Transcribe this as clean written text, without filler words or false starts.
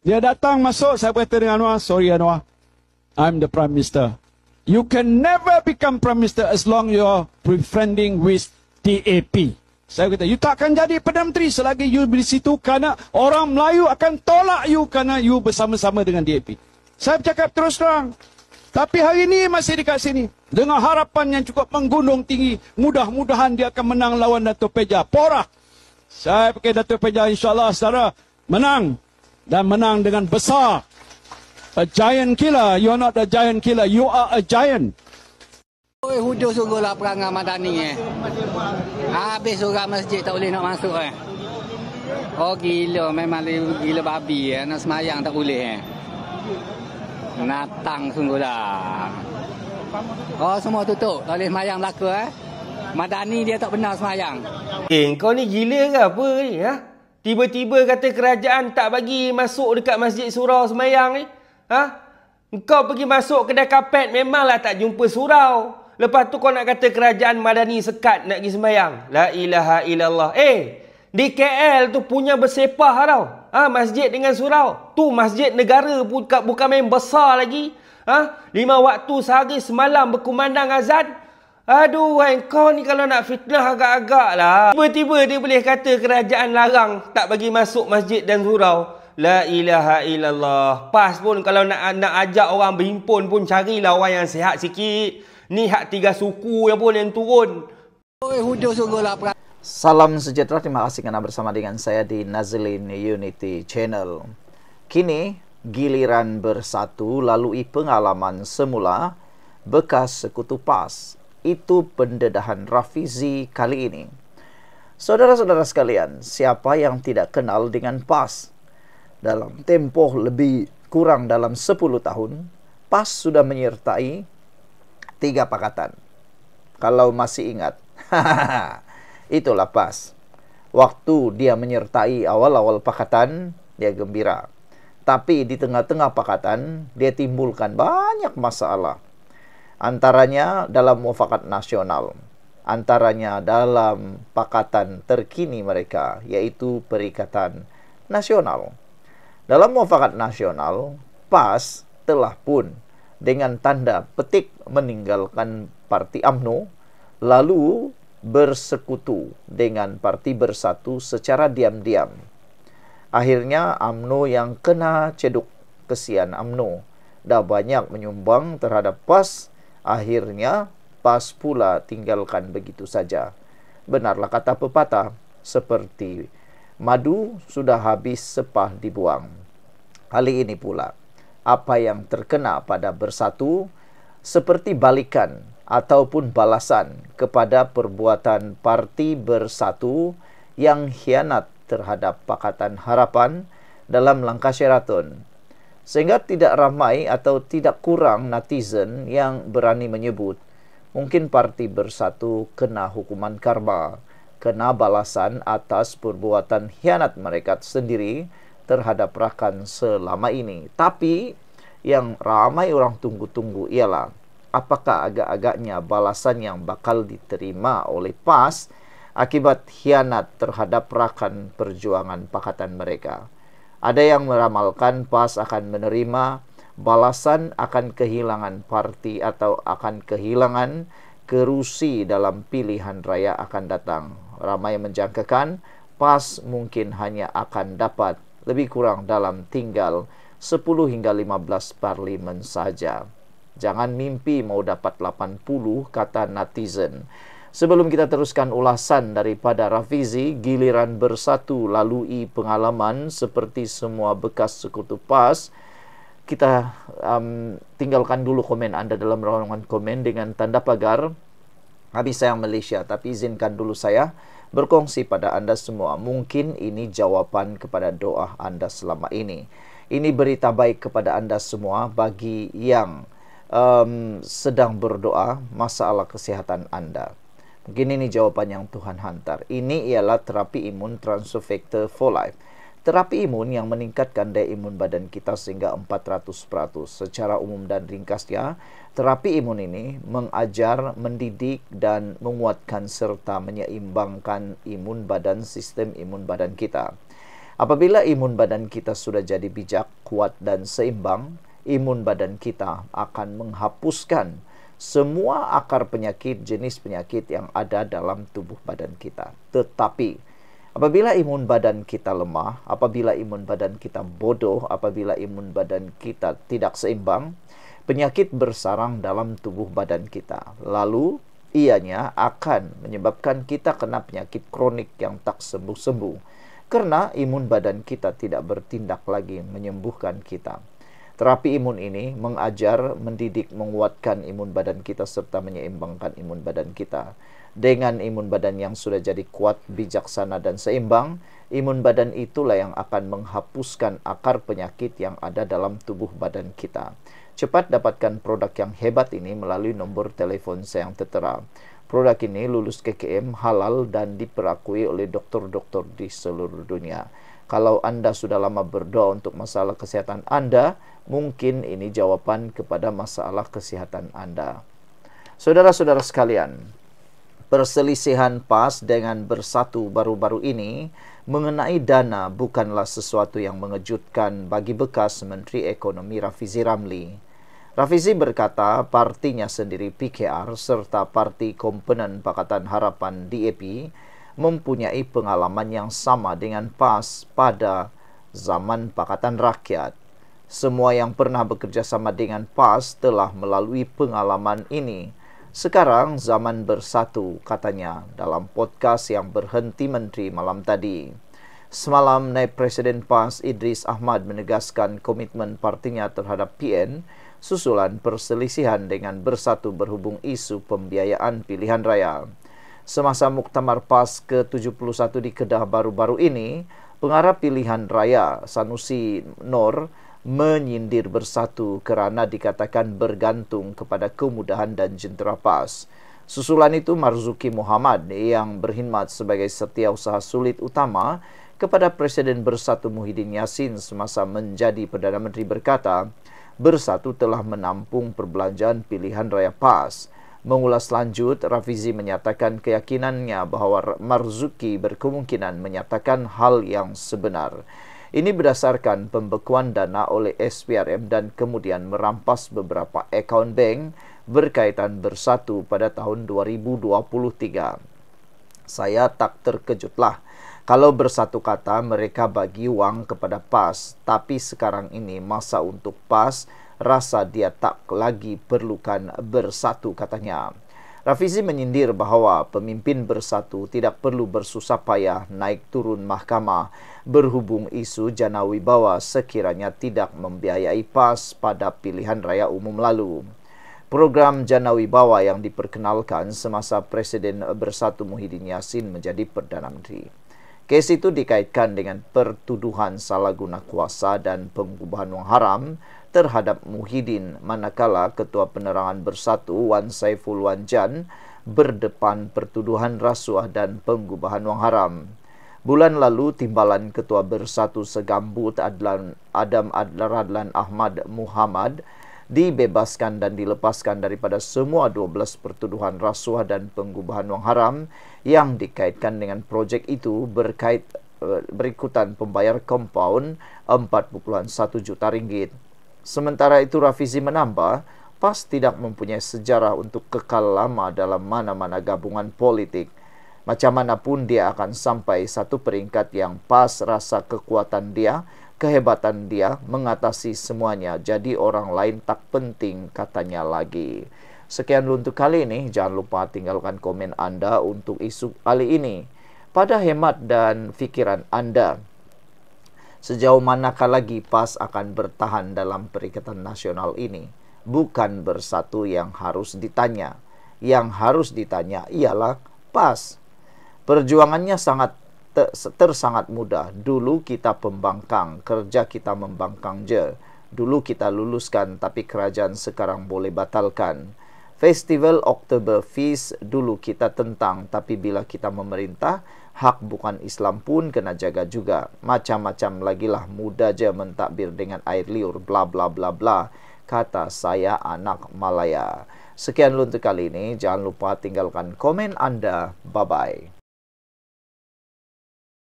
Dia datang masuk, saya berkata dengan Anwar, sorry Anwar, I'm the Prime Minister. You can never become Prime Minister as long you're befriending with DAP. Saya kata, you tak akan jadi Perdana Menteri selagi you di situ kerana orang Melayu akan tolak you kerana you bersama-sama dengan DAP. Saya bercakap terus terang. Tapi hari ini masih dekat sini. Dengan harapan yang cukup menggunung tinggi. Mudah-mudahan dia akan menang lawan Dato' Peja. Porak. Saya pakai Dato' Peja insyaAllah saudara menang. Dan menang dengan besar. A giant killer. You are not a giant killer. You are a giant. Oi, hujung sungguhlah perangai Madani. Habis orang masjid tak boleh nak masuk. Oh gila. Memang gila babi. Nak semayang tak boleh. Natang sungguhlah. Oh semua tutup. Tak boleh semayang belaka. Madani dia tak benar semayang. Kau ni gila ke apa ni? Ha? Tiba-tiba kata kerajaan tak bagi masuk dekat Masjid Surau semayang ni. Ha? Kau pergi masuk kedai kapet memanglah tak jumpa surau. Lepas tu kau nak kata kerajaan Madani sekat nak pergi semayang. La ilaha illallah. Di KL tu punya bersepah tau. Ha, masjid dengan surau. Tu masjid negara bukan main besar lagi. Ha? 5 waktu sehari semalam berkumandang azan. Aduh, kau ni kalau nak fitnah agak-agak lah. Tiba-tiba dia boleh kata kerajaan larang tak bagi masuk masjid dan surau. La ilaha illallah. Pas pun kalau nak ajak orang berhimpun pun carilah orang yang sihat sikit. Ni hak 3 suku yang pun yang turun. Oi, hujung sungguhlah. Salam sejahtera, terima kasih kerana bersama dengan saya di Nazlin Unity Channel. Kini, giliran bersatu lalui pengalaman semula bekas sekutu PAS. Itu pendedahan Rafizi kali ini. Saudara-saudara sekalian, siapa yang tidak kenal dengan PAS? Dalam tempoh lebih kurang dalam 10 tahun, PAS sudah menyertai 3 pakatan. Kalau masih ingat, itulah PAS. Waktu dia menyertai awal-awal pakatan, dia gembira. Tapi di tengah-tengah pakatan, dia timbulkan banyak masalah. Antaranya dalam mufakat nasional. Antaranya dalam pakatan terkini mereka, yaitu Perikatan Nasional. Dalam mufakat nasional, PAS telah pun dengan tanda petik meninggalkan Parti UMNO, lalu bersekutu dengan Parti Bersatu secara diam-diam. Akhirnya UMNO yang kena ceduk, kesian UMNO. Dah banyak menyumbang terhadap PAS, akhirnya PAS pula tinggalkan begitu saja. Benarlah kata pepatah, seperti madu sudah habis sepah dibuang. Kali ini pula, apa yang terkena pada Bersatu seperti balikan ataupun balasan kepada perbuatan Parti Bersatu yang khianat terhadap Pakatan Harapan dalam langkah Sheraton. Sehingga tidak ramai atau tidak kurang netizen yang berani menyebut mungkin Parti Bersatu kena hukuman karma, kena balasan atas perbuatan khianat mereka sendiri terhadap rakan selama ini. Tapi yang ramai orang tunggu-tunggu ialah apakah agak-agaknya balasan yang bakal diterima oleh PAS akibat khianat terhadap rakan perjuangan pakatan mereka. Ada yang meramalkan PAS akan menerima balasan akan kehilangan parti atau akan kehilangan kerusi dalam pilihan raya akan datang. Ramai menjangkakan PAS mungkin hanya akan dapat lebih kurang dalam tinggal 10 hingga 15 parlimen saja. Jangan mimpi mau dapat 80, kata netizen. Sebelum kita teruskan ulasan daripada Rafizi, giliran Bersatu lalui pengalaman seperti semua bekas sekutu PAS, kita tinggalkan dulu komen Anda dalam ruangan komen dengan tanda pagar habis sayang Malaysia. Tapi izinkan dulu saya berkongsi pada Anda semua. Mungkin ini jawapan kepada doa Anda selama ini. Ini berita baik kepada Anda semua bagi yang sedang berdoa masalah kesehatan Anda. Mungkin ini jawapan yang Tuhan hantar. Ini ialah terapi imun transfer factor for life. Terapi imun yang meningkatkan daya imun badan kita sehingga 400%. Secara umum dan ringkasnya, terapi imun ini mengajar, mendidik dan menguatkan serta menyeimbangkan imun badan, sistem imun badan kita. Apabila imun badan kita sudah jadi bijak, kuat dan seimbang, imun badan kita akan menghapuskan semua akar penyakit, jenis penyakit yang ada dalam tubuh badan kita. Tetapi apabila imun badan kita lemah, apabila imun badan kita bodoh, apabila imun badan kita tidak seimbang, penyakit bersarang dalam tubuh badan kita. Lalu ianya akan menyebabkan kita kena penyakit kronik yang tak sembuh-sembuh. Karena imun badan kita tidak bertindak lagi menyembuhkan kita. Terapi imun ini mengajar, mendidik, menguatkan imun badan kita serta menyeimbangkan imun badan kita. Dengan imun badan yang sudah jadi kuat, bijaksana dan seimbang, imun badan itulah yang akan menghapuskan akar penyakit yang ada dalam tubuh badan kita. Cepat dapatkan produk yang hebat ini melalui nomor telepon saya yang tertera. Produk ini lulus KKM, halal dan diperakui oleh dokter-dokter di seluruh dunia. Kalau Anda sudah lama berdoa untuk masalah kesehatan Anda, mungkin ini jawaban kepada masalah kesehatan Anda. Saudara-saudara sekalian, perselisihan PAS dengan Bersatu baru-baru ini mengenai dana bukanlah sesuatu yang mengejutkan bagi bekas Menteri Ekonomi Rafizi Ramli. Rafizi berkata partinya sendiri PKR serta parti komponen Pakatan Harapan DAP mempunyai pengalaman yang sama dengan PAS pada zaman Pakatan Rakyat. Semua yang pernah bekerja sama dengan PAS telah melalui pengalaman ini. Sekarang zaman bersatu, katanya dalam podcast yang berhenti menteri malam tadi. Semalam, Naib Presiden PAS Idris Ahmad menegaskan komitmen partinya terhadap PN susulan perselisihan dengan Bersatu berhubung isu pembiayaan pilihan raya. Semasa Muktamar PAS ke-71 di Kedah baru-baru ini, pengarah pilihan raya Sanusi Nur menyindir Bersatu kerana dikatakan bergantung kepada kemudahan dan jentera PAS. Susulan itu Marzuki Muhammad yang berkhidmat sebagai setiausaha sulit utama kepada Presiden Bersatu Muhyiddin Yassin semasa menjadi Perdana Menteri berkata, Bersatu telah menampung perbelanjaan pilihan raya PAS. Mengulas lanjut, Rafizi menyatakan keyakinannya bahawa Marzuki berkemungkinan menyatakan hal yang sebenar. Ini berdasarkan pembekuan dana oleh SPRM dan kemudian merampas beberapa akaun bank berkaitan Bersatu pada tahun 2023. Saya tak terkejutlah kalau Bersatu kata mereka bagi wang kepada PAS, tapi sekarang ini masa untuk PAS rasa dia tak lagi perlukan Bersatu, katanya. Rafizi menyindir bahawa pemimpin Bersatu tidak perlu bersusah payah naik turun mahkamah berhubung isu Jana Wibawa sekiranya tidak membiayai PAS pada pilihan raya umum lalu. Program Jana Wibawa yang diperkenalkan semasa Presiden Bersatu Muhyiddin Yassin menjadi Perdana Menteri. Kes itu dikaitkan dengan pertuduhan salah guna kuasa dan pengubahan wang haram terhadap Muhyiddin manakala Ketua Penerangan Bersatu Wan Saiful Wanjan berdepan pertuduhan rasuah dan pengubahan wang haram. Bulan lalu, timbalan Ketua Bersatu Segambut Adam Radlan Ahmad Muhammad dibebaskan dan dilepaskan daripada semua 12 pertuduhan rasuah dan pengubahan wang haram yang dikaitkan dengan projek itu berikutan pembayar kompaun 4.1 juta ringgit. Sementara itu, Rafizi menambah, PAS tidak mempunyai sejarah untuk kekal lama dalam mana-mana gabungan politik. Macam mana pun dia akan sampai satu peringkat yang PAS rasa kekuatan dia, kehebatan dia mengatasi semuanya, jadi orang lain tak penting, katanya lagi. Sekian dulu untuk kali ini. Jangan lupa tinggalkan komen Anda untuk isu kali ini. Pada hemat dan fikiran Anda, sejauh manakah lagi PAS akan bertahan dalam Perikatan Nasional ini? Bukan Bersatu yang harus ditanya. Yang harus ditanya ialah PAS. Perjuangannya sangat mudah. Dulu kita pembangkang, kerja kita membangkang je. Dulu kita luluskan, tapi kerajaan sekarang boleh batalkan. Festival Oktoberfest dulu kita tentang, tapi bila kita memerintah, hak bukan Islam pun kena jaga juga. Macam-macam lagi lah, mudah je mentakbir dengan air liur, bla bla bla bla, kata saya anak Malaya. Sekian dulu untuk kali ini. Jangan lupa tinggalkan komen Anda. Bye-bye.